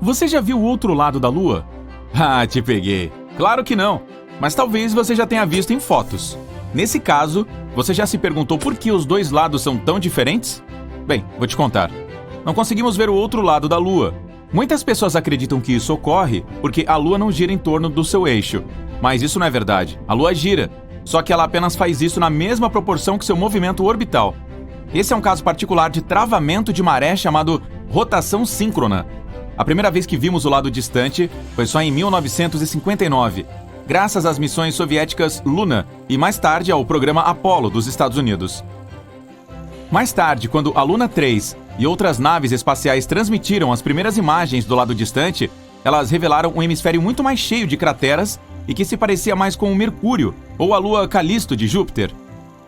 Você já viu o outro lado da Lua? Ah, te peguei. Claro que não, mas talvez você já tenha visto em fotos. Nesse caso, você já se perguntou por que os dois lados são tão diferentes? Bem, vou te contar. Não conseguimos ver o outro lado da Lua. Muitas pessoas acreditam que isso ocorre porque a Lua não gira em torno do seu eixo. Mas isso não é verdade. A Lua gira, só que ela apenas faz isso na mesma proporção que seu movimento orbital. Esse é um caso particular de travamento de maré chamado rotação síncrona. A primeira vez que vimos o lado distante foi só em 1959, graças às missões soviéticas Luna e mais tarde ao programa Apollo dos Estados Unidos. Mais tarde, quando a Luna 3 e outras naves espaciais transmitiram as primeiras imagens do lado distante, elas revelaram um hemisfério muito mais cheio de crateras e que se parecia mais com o Mercúrio ou a Lua Calisto de Júpiter.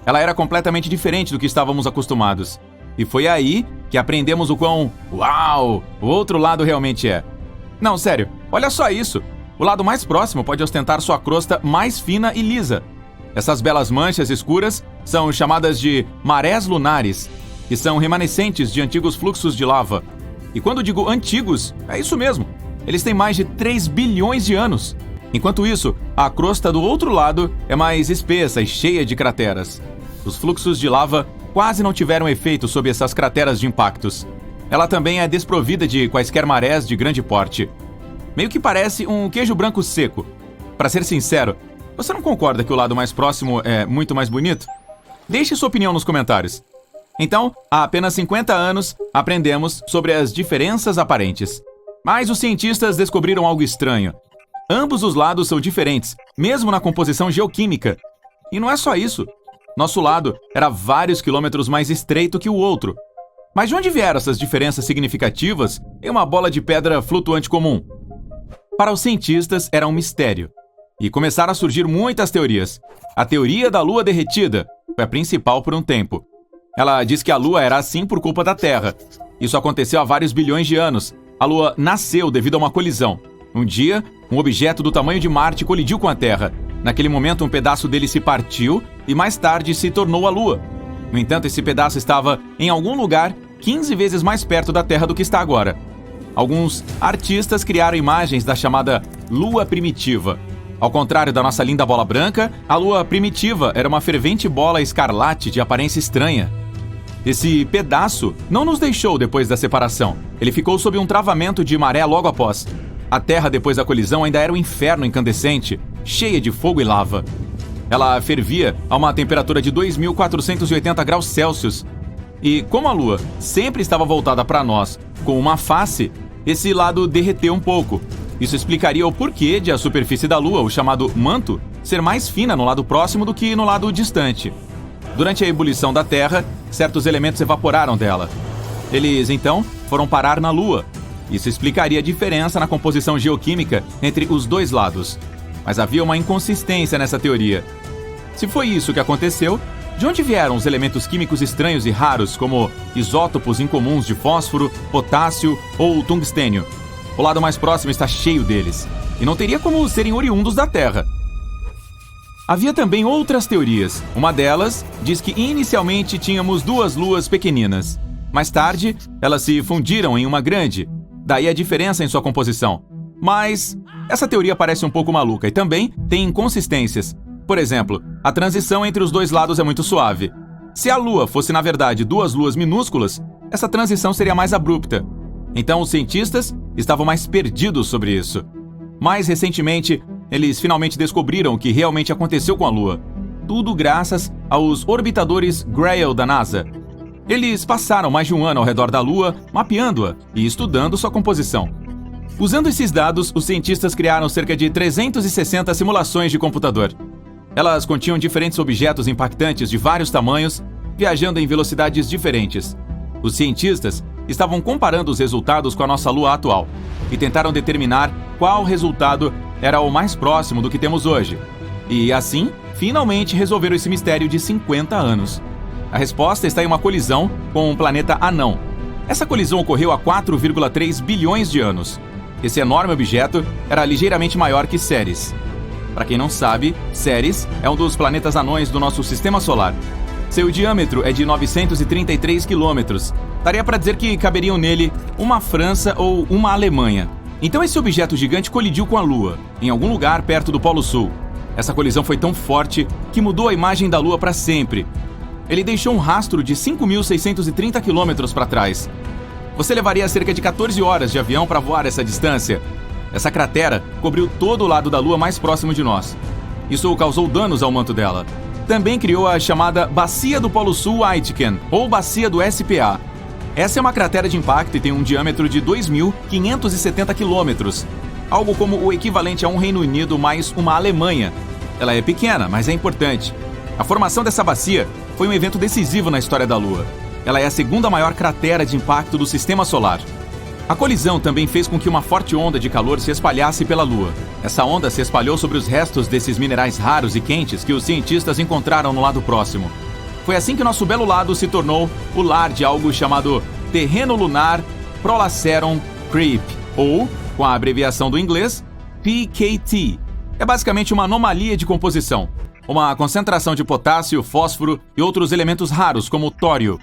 Ela era completamente diferente do que estávamos acostumados. E foi aí que aprendemos o quão uau o outro lado realmente é. Não, sério, olha só isso. O lado mais próximo pode ostentar sua crosta mais fina e lisa. Essas belas manchas escuras são chamadas de marés lunares, que são remanescentes de antigos fluxos de lava. E quando digo antigos, é isso mesmo. Eles têm mais de 3 bilhões de anos. Enquanto isso, a crosta do outro lado é mais espessa e cheia de crateras. Os fluxos de lava quase não tiveram efeito sobre essas crateras de impactos. Ela também é desprovida de quaisquer marés de grande porte. Meio que parece um queijo branco seco. Para ser sincero, você não concorda que o lado mais próximo é muito mais bonito? Deixe sua opinião nos comentários. Então, há apenas 50 anos, aprendemos sobre as diferenças aparentes. Mas os cientistas descobriram algo estranho. Ambos os lados são diferentes, mesmo na composição geoquímica. E não é só isso. Nosso lado era vários quilômetros mais estreito que o outro. Mas de onde vieram essas diferenças significativas em uma bola de pedra flutuante comum? Para os cientistas, era um mistério. E começaram a surgir muitas teorias. A teoria da Lua derretida foi a principal por um tempo. Ela diz que a Lua era assim por culpa da Terra. Isso aconteceu há vários bilhões de anos. A Lua nasceu devido a uma colisão. Um dia, um objeto do tamanho de Marte colidiu com a Terra. Naquele momento, um pedaço dele se partiu e mais tarde se tornou a Lua. No entanto, esse pedaço estava em algum lugar 15 vezes mais perto da Terra do que está agora. Alguns artistas criaram imagens da chamada Lua primitiva. Ao contrário da nossa linda bola branca, a Lua primitiva era uma fervente bola escarlate de aparência estranha. Esse pedaço não nos deixou depois da separação. Ele ficou sob um travamento de maré logo após. A Terra, depois da colisão, ainda era um inferno incandescente, cheia de fogo e lava. Ela fervia a uma temperatura de 2.480 graus Celsius. E como a Lua sempre estava voltada para nós com uma face, esse lado derreteu um pouco. Isso explicaria o porquê de a superfície da Lua, o chamado manto, ser mais fina no lado próximo do que no lado distante. Durante a ebulição da Terra, certos elementos evaporaram dela. Eles, então, foram parar na Lua. Isso explicaria a diferença na composição geoquímica entre os dois lados. Mas havia uma inconsistência nessa teoria. Se foi isso que aconteceu, de onde vieram os elementos químicos estranhos e raros, como isótopos incomuns de fósforo, potássio ou tungstênio? O lado mais próximo está cheio deles, e não teria como serem oriundos da Terra. Havia também outras teorias. Uma delas diz que inicialmente tínhamos duas luas pequeninas. Mais tarde, elas se fundiram em uma grande, daí a diferença em sua composição. Mas essa teoria parece um pouco maluca e também tem inconsistências. Por exemplo, a transição entre os dois lados é muito suave. Se a Lua fosse, na verdade, duas luas minúsculas, essa transição seria mais abrupta. Então, os cientistas estavam mais perdidos sobre isso. Mais recentemente, eles finalmente descobriram o que realmente aconteceu com a Lua. Tudo graças aos orbitadores Grail da NASA. Eles passaram mais de um ano ao redor da Lua, mapeando-a e estudando sua composição. Usando esses dados, os cientistas criaram cerca de 360 simulações de computador. Elas continham diferentes objetos impactantes de vários tamanhos, viajando em velocidades diferentes. Os cientistas estavam comparando os resultados com a nossa Lua atual e tentaram determinar qual resultado era o mais próximo do que temos hoje. E assim, finalmente resolveram esse mistério de 50 anos. A resposta está em uma colisão com um planeta anão. Essa colisão ocorreu há 4,3 bilhões de anos. Esse enorme objeto era ligeiramente maior que Ceres. Para quem não sabe, Ceres é um dos planetas anões do nosso sistema solar. Seu diâmetro é de 933 quilômetros. Daria para dizer que caberiam nele uma França ou uma Alemanha. Então esse objeto gigante colidiu com a Lua, em algum lugar perto do Polo Sul. Essa colisão foi tão forte que mudou a imagem da Lua para sempre. Ele deixou um rastro de 5.630 quilômetros para trás. Você levaria cerca de 14 horas de avião para voar essa distância. Essa cratera cobriu todo o lado da Lua mais próximo de nós. Isso causou danos ao manto dela. Também criou a chamada Bacia do Polo Sul Aitken, ou Bacia do SPA. Essa é uma cratera de impacto e tem um diâmetro de 2.570 quilômetros, algo como o equivalente a um Reino Unido mais uma Alemanha. Ela é pequena, mas é importante. A formação dessa bacia foi um evento decisivo na história da Lua. Ela é a segunda maior cratera de impacto do Sistema Solar. A colisão também fez com que uma forte onda de calor se espalhasse pela Lua. Essa onda se espalhou sobre os restos desses minerais raros e quentes que os cientistas encontraram no lado próximo. Foi assim que nosso belo lado se tornou o lar de algo chamado Terreno Lunar Prolaceron Creep, ou, com a abreviação do inglês, PKT. É basicamente uma anomalia de composição, uma concentração de potássio, fósforo e outros elementos raros, como o tório.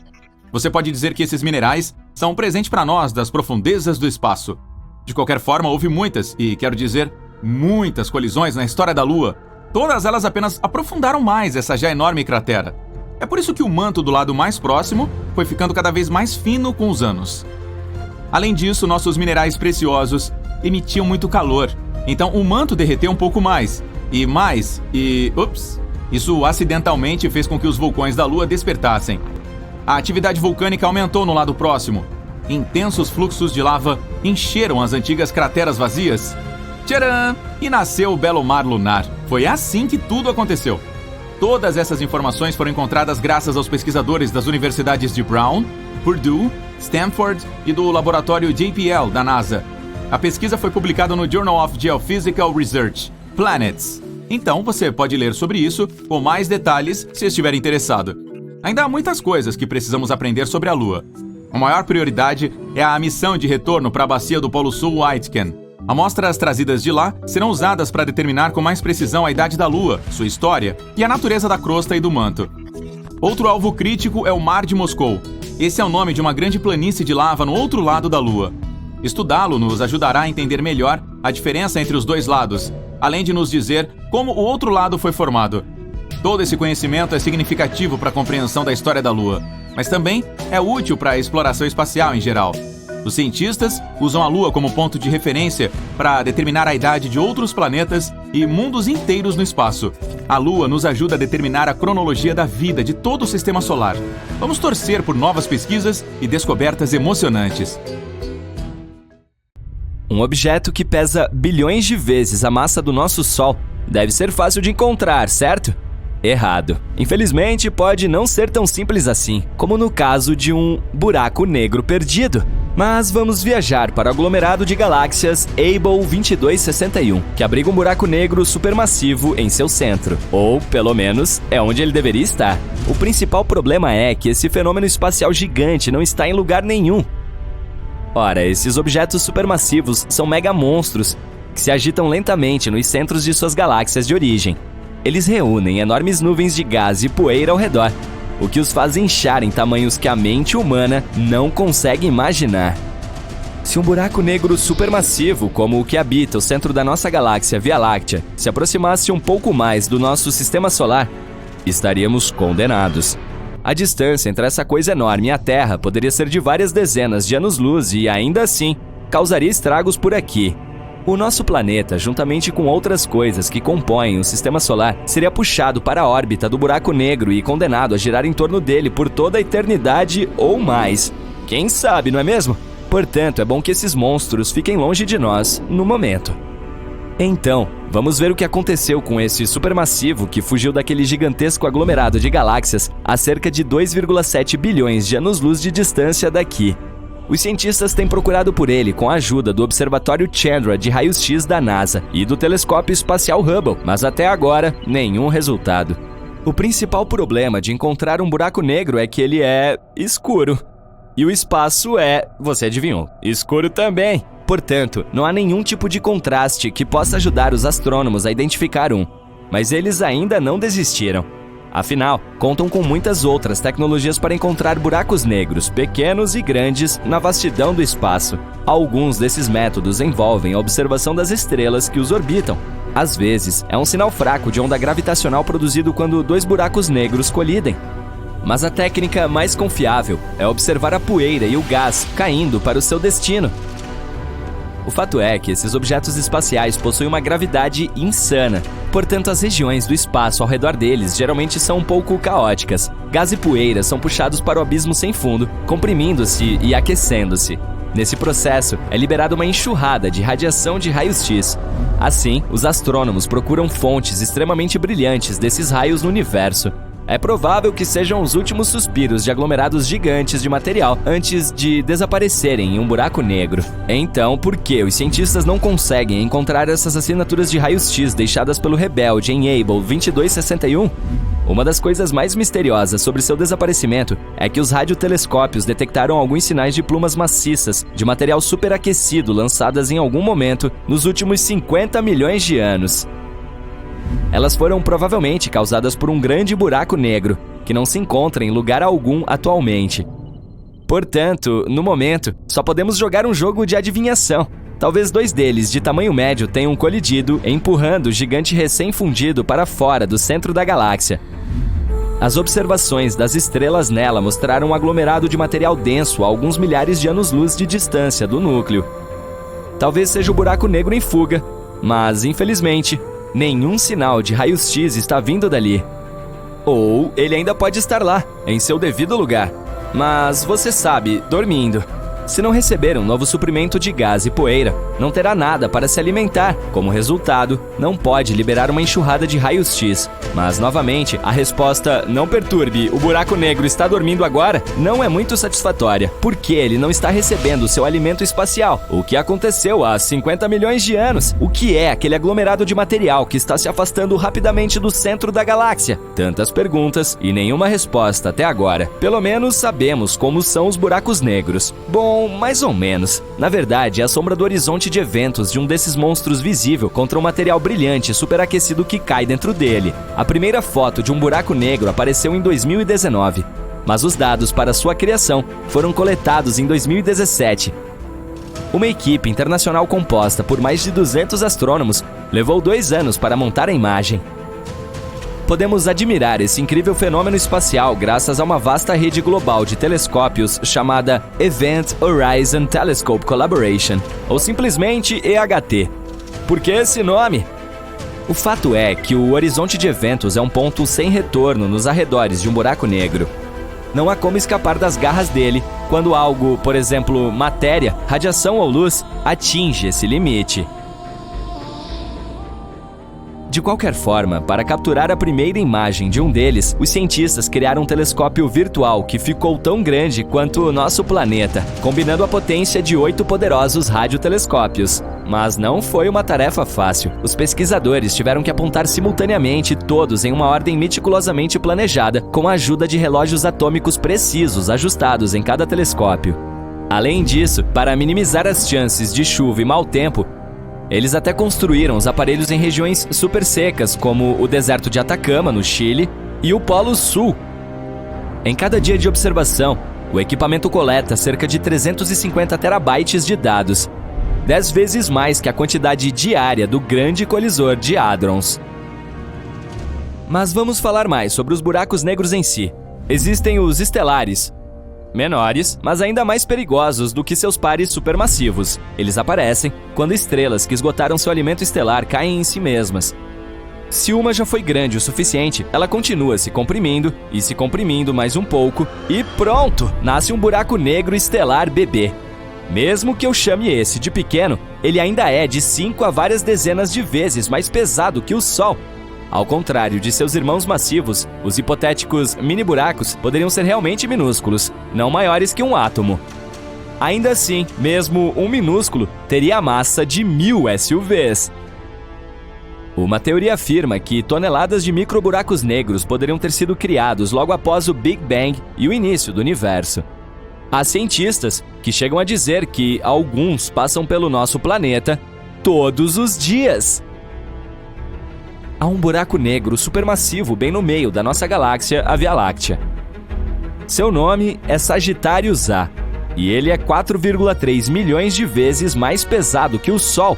Você pode dizer que esses minerais são um presente para nós das profundezas do espaço. De qualquer forma, houve muitas, e quero dizer, muitas colisões na história da Lua. Todas elas apenas aprofundaram mais essa já enorme cratera. É por isso que o manto do lado mais próximo foi ficando cada vez mais fino com os anos. Além disso, nossos minerais preciosos emitiam muito calor, então o manto derreteu um pouco mais. Isso acidentalmente fez com que os vulcões da Lua despertassem. A atividade vulcânica aumentou no lado próximo. Intensos fluxos de lava encheram as antigas crateras vazias. Tcharam! E nasceu o belo mar lunar. Foi assim que tudo aconteceu. Todas essas informações foram encontradas graças aos pesquisadores das universidades de Brown, Purdue, Stanford e do laboratório JPL da NASA. A pesquisa foi publicada no Journal of Geophysical Research, Planets. Então você pode ler sobre isso com mais detalhes se estiver interessado. Ainda há muitas coisas que precisamos aprender sobre a Lua. A maior prioridade é a missão de retorno para a bacia do Polo Sul Aitken. Amostras trazidas de lá serão usadas para determinar com mais precisão a idade da Lua, sua história e a natureza da crosta e do manto. Outro alvo crítico é o Mar de Moscou. Esse é o nome de uma grande planície de lava no outro lado da Lua. Estudá-lo nos ajudará a entender melhor a diferença entre os dois lados, além de nos dizer como o outro lado foi formado. Todo esse conhecimento é significativo para a compreensão da história da Lua, mas também é útil para a exploração espacial em geral. Os cientistas usam a Lua como ponto de referência para determinar a idade de outros planetas e mundos inteiros no espaço. A Lua nos ajuda a determinar a cronologia da vida de todo o Sistema Solar. Vamos torcer por novas pesquisas e descobertas emocionantes. Um objeto que pesa bilhões de vezes a massa do nosso Sol deve ser fácil de encontrar, certo? Errado. Infelizmente, pode não ser tão simples assim, como no caso de um buraco negro perdido. Mas vamos viajar para o aglomerado de galáxias Able 2261, que abriga um buraco negro supermassivo em seu centro. Ou, pelo menos, é onde ele deveria estar. O principal problema é que esse fenômeno espacial gigante não está em lugar nenhum. Ora, esses objetos supermassivos são megamonstros que se agitam lentamente nos centros de suas galáxias de origem. Eles reúnem enormes nuvens de gás e poeira ao redor, o que os faz inchar em tamanhos que a mente humana não consegue imaginar. Se um buraco negro supermassivo, como o que habita o centro da nossa galáxia Via Láctea, se aproximasse um pouco mais do nosso Sistema Solar, estaríamos condenados. A distância entre essa coisa enorme e a Terra poderia ser de várias dezenas de anos-luz e, ainda assim, causaria estragos por aqui. O nosso planeta, juntamente com outras coisas que compõem o Sistema Solar, seria puxado para a órbita do buraco negro e condenado a girar em torno dele por toda a eternidade ou mais. Quem sabe, não é mesmo? Portanto, é bom que esses monstros fiquem longe de nós no momento. Então, vamos ver o que aconteceu com esse supermassivo que fugiu daquele gigantesco aglomerado de galáxias a cerca de 2,7 bilhões de anos-luz de distância daqui. Os cientistas têm procurado por ele com a ajuda do Observatório Chandra de Raios-X da NASA e do Telescópio Espacial Hubble, mas até agora, nenhum resultado. O principal problema de encontrar um buraco negro é que ele é escuro. E o espaço é, você adivinhou, escuro também. Portanto, não há nenhum tipo de contraste que possa ajudar os astrônomos a identificar um. Mas eles ainda não desistiram. Afinal, contam com muitas outras tecnologias para encontrar buracos negros, pequenos e grandes, na vastidão do espaço. Alguns desses métodos envolvem a observação das estrelas que os orbitam. Às vezes, é um sinal fraco de onda gravitacional produzido quando dois buracos negros colidem. Mas a técnica mais confiável é observar a poeira e o gás caindo para o seu destino. O fato é que esses objetos espaciais possuem uma gravidade insana, portanto as regiões do espaço ao redor deles geralmente são um pouco caóticas. Gás e poeira são puxados para o abismo sem fundo, comprimindo-se e aquecendo-se. Nesse processo, é liberada uma enxurrada de radiação de raios X. Assim, os astrônomos procuram fontes extremamente brilhantes desses raios no universo. É provável que sejam os últimos suspiros de aglomerados gigantes de material antes de desaparecerem em um buraco negro. Então, por que os cientistas não conseguem encontrar essas assinaturas de raios X deixadas pelo rebelde em Able 2261? Uma das coisas mais misteriosas sobre seu desaparecimento é que os radiotelescópios detectaram alguns sinais de plumas maciças de material superaquecido lançadas em algum momento nos últimos 50 milhões de anos. Elas foram provavelmente causadas por um grande buraco negro, que não se encontra em lugar algum atualmente. Portanto, no momento, só podemos jogar um jogo de adivinhação. Talvez dois deles, de tamanho médio, tenham colidido, empurrando o gigante recém-fundido para fora do centro da galáxia. As observações das estrelas nela mostraram um aglomerado de material denso a alguns milhares de anos-luz de distância do núcleo. Talvez seja o buraco negro em fuga, mas, infelizmente, nenhum sinal de raios X está vindo dali. Ou ele ainda pode estar lá, em seu devido lugar. Mas você sabe, dormindo. Se não receber um novo suprimento de gás e poeira, não terá nada para se alimentar. Como resultado, não pode liberar uma enxurrada de raios X. Mas, novamente, a resposta "não perturbe, o buraco negro está dormindo agora" não é muito satisfatória, porque ele não está recebendo seu alimento espacial. O que aconteceu há 50 milhões de anos? O que é aquele aglomerado de material que está se afastando rapidamente do centro da galáxia? Tantas perguntas e nenhuma resposta até agora. Pelo menos sabemos como são os buracos negros. Bom, mais ou menos. Na verdade, é a sombra do horizonte de eventos de um desses monstros visível contra um material brilhante superaquecido que cai dentro dele. A primeira foto de um buraco negro apareceu em 2019, mas os dados para sua criação foram coletados em 2017. Uma equipe internacional composta por mais de 200 astrônomos levou 2 anos para montar a imagem. Podemos admirar esse incrível fenômeno espacial graças a uma vasta rede global de telescópios chamada Event Horizon Telescope Collaboration, ou simplesmente EHT. Por que esse nome? O fato é que o horizonte de eventos é um ponto sem retorno nos arredores de um buraco negro. Não há como escapar das garras dele quando algo, por exemplo, matéria, radiação ou luz, atinge esse limite. De qualquer forma, para capturar a primeira imagem de um deles, os cientistas criaram um telescópio virtual que ficou tão grande quanto o nosso planeta, combinando a potência de 8 poderosos radiotelescópios. Mas não foi uma tarefa fácil. Os pesquisadores tiveram que apontar simultaneamente todos em uma ordem meticulosamente planejada, com a ajuda de relógios atômicos precisos ajustados em cada telescópio. Além disso, para minimizar as chances de chuva e mau tempo, eles até construíram os aparelhos em regiões super secas, como o deserto de Atacama, no Chile, e o Polo Sul. Em cada dia de observação, o equipamento coleta cerca de 350 terabytes de dados, 10 vezes mais que a quantidade diária do Grande Colisor de Hadrons. Mas vamos falar mais sobre os buracos negros em si. Existem os estelares, menores, mas ainda mais perigosos do que seus pares supermassivos. Eles aparecem quando estrelas que esgotaram seu alimento estelar caem em si mesmas. Se uma já foi grande o suficiente, ela continua se comprimindo e se comprimindo mais um pouco e pronto! Nasce um buraco negro estelar bebê. Mesmo que eu chame esse de pequeno, ele ainda é de 5 a várias dezenas de vezes mais pesado que o Sol. Ao contrário de seus irmãos massivos, os hipotéticos mini-buracos poderiam ser realmente minúsculos, não maiores que um átomo. Ainda assim, mesmo um minúsculo teria a massa de 1000 SUVs. Uma teoria afirma que toneladas de microburacos negros poderiam ter sido criados logo após o Big Bang e o início do universo. Há cientistas que chegam a dizer que alguns passam pelo nosso planeta todos os dias. há um buraco negro supermassivo bem no meio da nossa galáxia, a Via Láctea. Seu nome é Sagitários A, e ele é 4,3 milhões de vezes mais pesado que o Sol.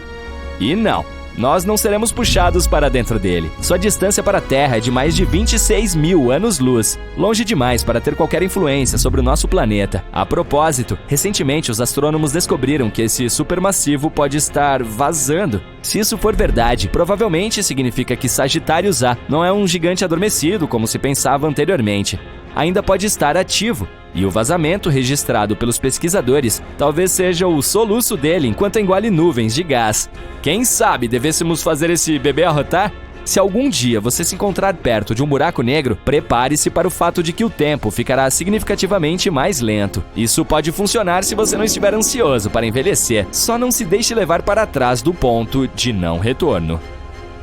E não, nós não seremos puxados para dentro dele. Sua distância para a Terra é de mais de 26 mil anos-luz, longe demais para ter qualquer influência sobre o nosso planeta. A propósito, recentemente os astrônomos descobriram que esse supermassivo pode estar vazando. Se isso for verdade, provavelmente significa que Sagitários A não é um gigante adormecido como se pensava anteriormente. Ainda pode estar ativo, e o vazamento registrado pelos pesquisadores talvez seja o soluço dele enquanto engole nuvens de gás. Quem sabe devêssemos fazer esse bebê arrotar? Se algum dia você se encontrar perto de um buraco negro, prepare-se para o fato de que o tempo ficará significativamente mais lento. Isso pode funcionar se você não estiver ansioso para envelhecer, só não se deixe levar para trás do ponto de não retorno.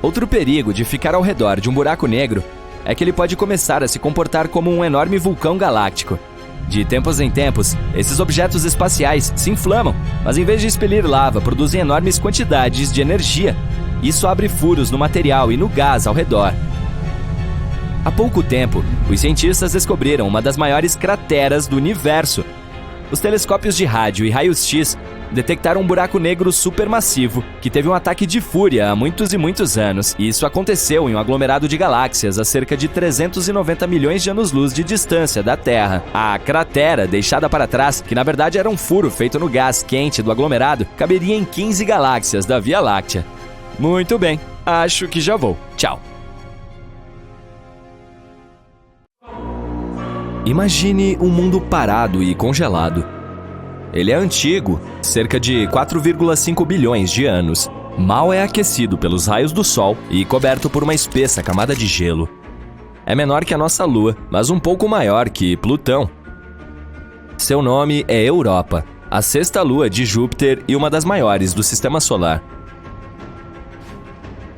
Outro perigo de ficar ao redor de um buraco negro é que ele pode começar a se comportar como um enorme vulcão galáctico. De tempos em tempos, esses objetos espaciais se inflamam, mas em vez de expelir lava, produzem enormes quantidades de energia. Isso abre furos no material e no gás ao redor. Há pouco tempo, os cientistas descobriram uma das maiores crateras do universo. Os telescópios de rádio e raios-x detectaram um buraco negro supermassivo que teve um ataque de fúria há muitos e muitos anos. E isso aconteceu em um aglomerado de galáxias a cerca de 390 milhões de anos-luz de distância da Terra. A cratera, deixada para trás, que na verdade era um furo feito no gás quente do aglomerado, caberia em 15 galáxias da Via Láctea. Muito bem, acho que já vou. Tchau. Imagine um mundo parado e congelado. Ele é antigo, cerca de 4,5 bilhões de anos. Mal é aquecido pelos raios do Sol e coberto por uma espessa camada de gelo. É menor que a nossa Lua, mas um pouco maior que Plutão. Seu nome é Europa, a sexta lua de Júpiter e uma das maiores do Sistema Solar.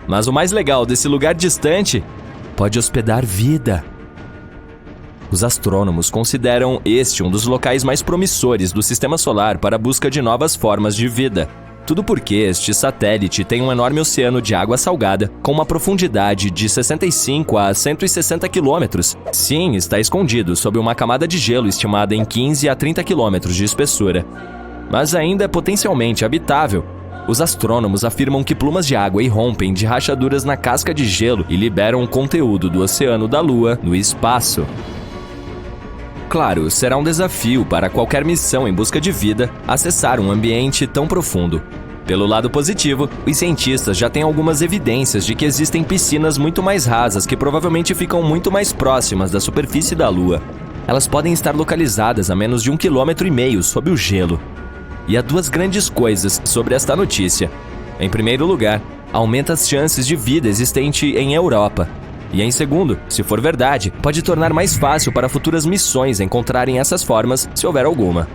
Mas o mais legal desse lugar distante pode hospedar vida. Os astrônomos consideram este um dos locais mais promissores do Sistema Solar para a busca de novas formas de vida. Tudo porque este satélite tem um enorme oceano de água salgada com uma profundidade de 65 a 160 quilômetros. Sim, está escondido sob uma camada de gelo estimada em 15 a 30 quilômetros de espessura. Mas ainda é potencialmente habitável. Os astrônomos afirmam que plumas de água irrompem de rachaduras na casca de gelo e liberam o conteúdo do oceano da Lua no espaço. Claro, será um desafio para qualquer missão em busca de vida acessar um ambiente tão profundo. Pelo lado positivo, os cientistas já têm algumas evidências de que existem piscinas muito mais rasas que provavelmente ficam muito mais próximas da superfície da Lua. Elas podem estar localizadas a menos de 1,5 km sob o gelo. E há duas grandes coisas sobre esta notícia. Em primeiro lugar, aumenta as chances de vida existente em Europa. E em segundo, se for verdade, pode tornar mais fácil para futuras missões encontrarem essas formas, se houver alguma.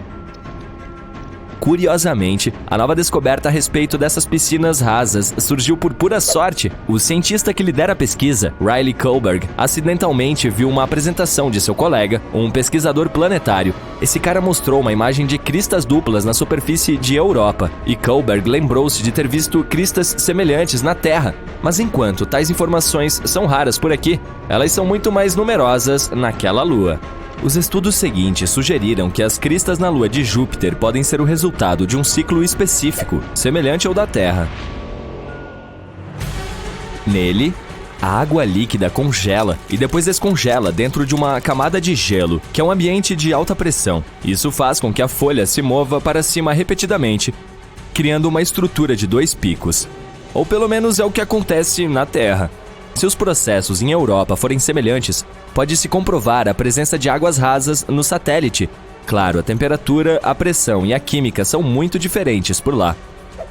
Curiosamente, a nova descoberta a respeito dessas piscinas rasas surgiu por pura sorte. O cientista que lidera a pesquisa, Riley Kohlberg, acidentalmente viu uma apresentação de seu colega, um pesquisador planetário. Esse cara mostrou uma imagem de cristas duplas na superfície de Europa, e Kohlberg lembrou-se de ter visto cristas semelhantes na Terra. Mas enquanto tais informações são raras por aqui, elas são muito mais numerosas naquela lua. Os estudos seguintes sugeriram que as cristas na lua de Júpiter podem ser o resultado de um ciclo específico, semelhante ao da Terra. Nele, a água líquida congela e depois descongela dentro de uma camada de gelo, que é um ambiente de alta pressão. Isso faz com que a folha se mova para cima repetidamente, criando uma estrutura de dois picos. Ou pelo menos é o que acontece na Terra. Se os processos em Europa forem semelhantes, pode-se comprovar a presença de águas rasas no satélite. Claro, a temperatura, a pressão e a química são muito diferentes por lá.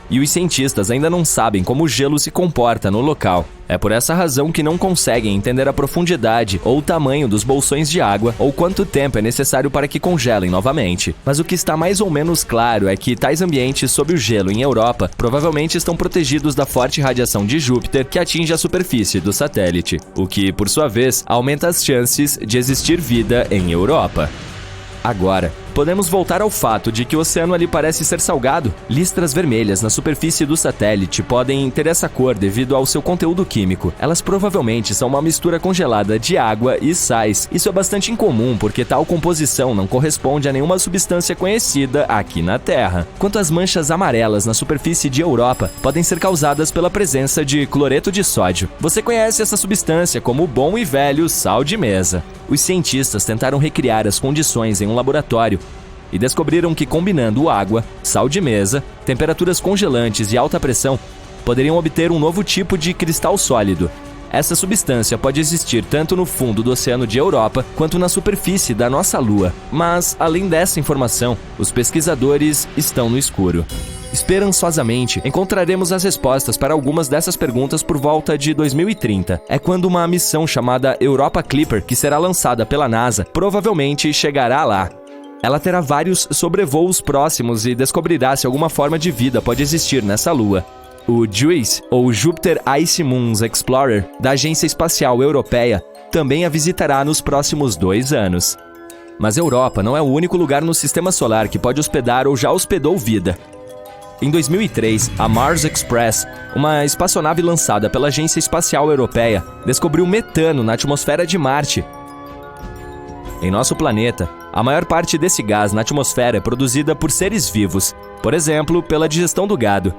E os cientistas ainda não sabem como o gelo se comporta no local. É por essa razão que não conseguem entender a profundidade ou o tamanho dos bolsões de água ou quanto tempo é necessário para que congelem novamente. Mas o que está mais ou menos claro é que tais ambientes sob o gelo em Europa provavelmente estão protegidos da forte radiação de Júpiter que atinge a superfície do satélite, o que, por sua vez, aumenta as chances de existir vida em Europa. Agora, podemos voltar ao fato de que o oceano ali parece ser salgado. Listras vermelhas na superfície do satélite podem ter essa cor devido ao seu conteúdo químico. Elas provavelmente são uma mistura congelada de água e sais. Isso é bastante incomum porque tal composição não corresponde a nenhuma substância conhecida aqui na Terra. Quanto às manchas amarelas na superfície de Europa, podem ser causadas pela presença de cloreto de sódio. Você conhece essa substância como o bom e velho sal de mesa. Os cientistas tentaram recriar as condições em um laboratório e descobriram que combinando água, sal de mesa, temperaturas congelantes e alta pressão, poderiam obter um novo tipo de cristal sólido. Essa substância pode existir tanto no fundo do oceano de Europa quanto na superfície da nossa Lua. Mas, além dessa informação, os pesquisadores estão no escuro. Esperançosamente, encontraremos as respostas para algumas dessas perguntas por volta de 2030. É quando uma missão chamada Europa Clipper, que será lançada pela NASA, provavelmente chegará lá. Ela terá vários sobrevoos próximos e descobrirá se alguma forma de vida pode existir nessa lua. O JUICE, ou Jupiter Ice Moons Explorer, da Agência Espacial Europeia, também a visitará nos próximos 2 anos. Mas a Europa não é o único lugar no Sistema Solar que pode hospedar ou já hospedou vida. Em 2003, a Mars Express, uma espaçonave lançada pela Agência Espacial Europeia, descobriu metano na atmosfera de Marte. Em nosso planeta, a maior parte desse gás na atmosfera é produzida por seres vivos, por exemplo, pela digestão do gado.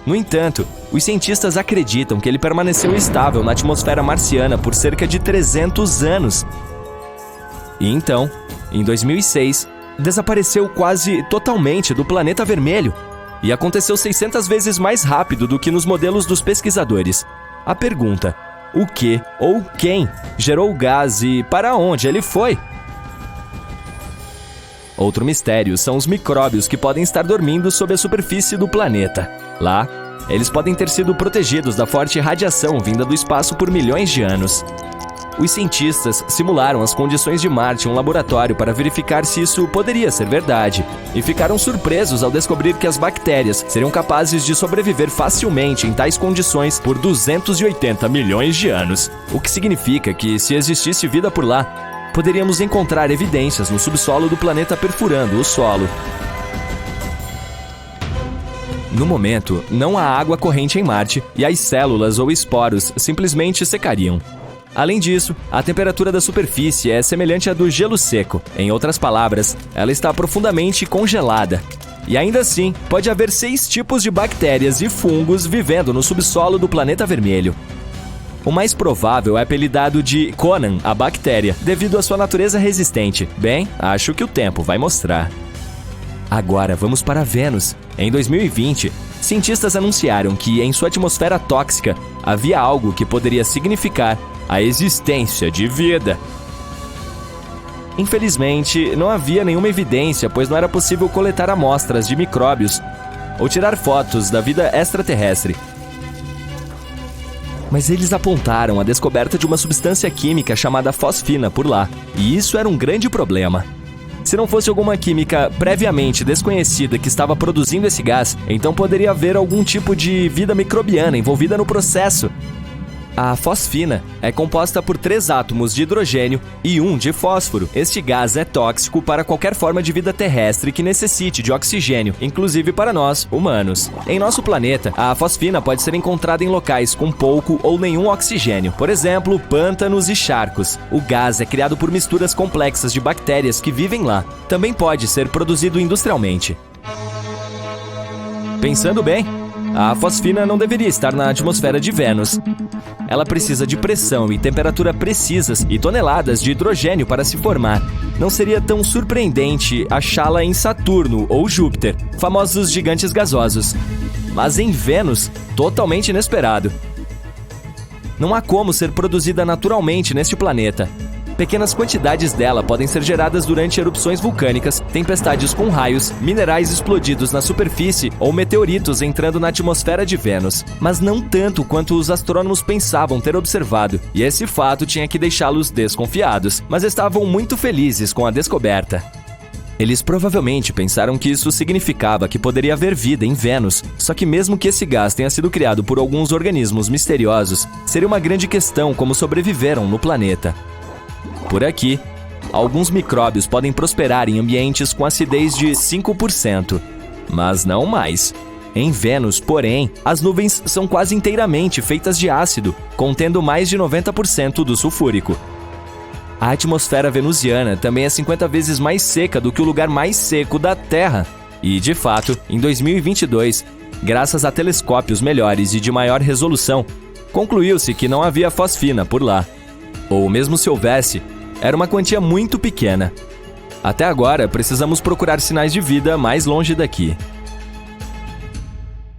No entanto, os cientistas acreditam que ele permaneceu estável na atmosfera marciana por cerca de 300 anos. E então, em 2006, desapareceu quase totalmente do planeta vermelho. E aconteceu 600 vezes mais rápido do que nos modelos dos pesquisadores. A pergunta, o que ou quem gerou o gás e para onde ele foi? Outro mistério são os micróbios que podem estar dormindo sob a superfície do planeta. Lá, eles podem ter sido protegidos da forte radiação vinda do espaço por milhões de anos. Os cientistas simularam as condições de Marte em um laboratório para verificar se isso poderia ser verdade, e ficaram surpresos ao descobrir que as bactérias seriam capazes de sobreviver facilmente em tais condições por 280 milhões de anos, o que significa que, se existisse vida por lá, poderíamos encontrar evidências no subsolo do planeta perfurando o solo. No momento, não há água corrente em Marte e as células ou esporos simplesmente secariam. Além disso, a temperatura da superfície é semelhante à do gelo seco. Em outras palavras, ela está profundamente congelada. E ainda assim, pode haver 6 tipos de bactérias e fungos vivendo no subsolo do planeta vermelho. O mais provável é apelidado de Conan, a bactéria, devido à sua natureza resistente. Bem, acho que o tempo vai mostrar. Agora vamos para Vênus. Em 2020, cientistas anunciaram que em sua atmosfera tóxica havia algo que poderia significar a existência de vida. Infelizmente, não havia nenhuma evidência, pois não era possível coletar amostras de micróbios ou tirar fotos da vida extraterrestre. Mas eles apontaram a descoberta de uma substância química chamada fosfina por lá, e isso era um grande problema. Se não fosse alguma química previamente desconhecida que estava produzindo esse gás, então poderia haver algum tipo de vida microbiana envolvida no processo. A fosfina é composta por 3 átomos de hidrogênio e 1 de fósforo. Este gás é tóxico para qualquer forma de vida terrestre que necessite de oxigênio, inclusive para nós, humanos. Em nosso planeta, a fosfina pode ser encontrada em locais com pouco ou nenhum oxigênio, por exemplo, pântanos e charcos. O gás é criado por misturas complexas de bactérias que vivem lá. Também pode ser produzido industrialmente. Pensando bem, a fosfina não deveria estar na atmosfera de Vênus. Ela precisa de pressão e temperatura precisas e toneladas de hidrogênio para se formar. Não seria tão surpreendente achá-la em Saturno ou Júpiter, famosos gigantes gasosos. Mas em Vênus, totalmente inesperado. Não há como ser produzida naturalmente neste planeta. Pequenas quantidades dela podem ser geradas durante erupções vulcânicas, tempestades com raios, minerais explodidos na superfície ou meteoritos entrando na atmosfera de Vênus. Mas não tanto quanto os astrônomos pensavam ter observado, e esse fato tinha que deixá-los desconfiados, mas estavam muito felizes com a descoberta. Eles provavelmente pensaram que isso significava que poderia haver vida em Vênus, só que mesmo que esse gás tenha sido criado por alguns organismos misteriosos, seria uma grande questão como sobreviveram no planeta. Por aqui, alguns micróbios podem prosperar em ambientes com acidez de 5%, mas não mais. Em Vênus, porém, as nuvens são quase inteiramente feitas de ácido, contendo mais de 90% do sulfúrico. A atmosfera venusiana também é 50 vezes mais seca do que o lugar mais seco da Terra. E, de fato, em 2022, graças a telescópios melhores e de maior resolução, concluiu-se que não havia fosfina por lá. Ou mesmo se houvesse, era uma quantia muito pequena. Até agora, precisamos procurar sinais de vida mais longe daqui.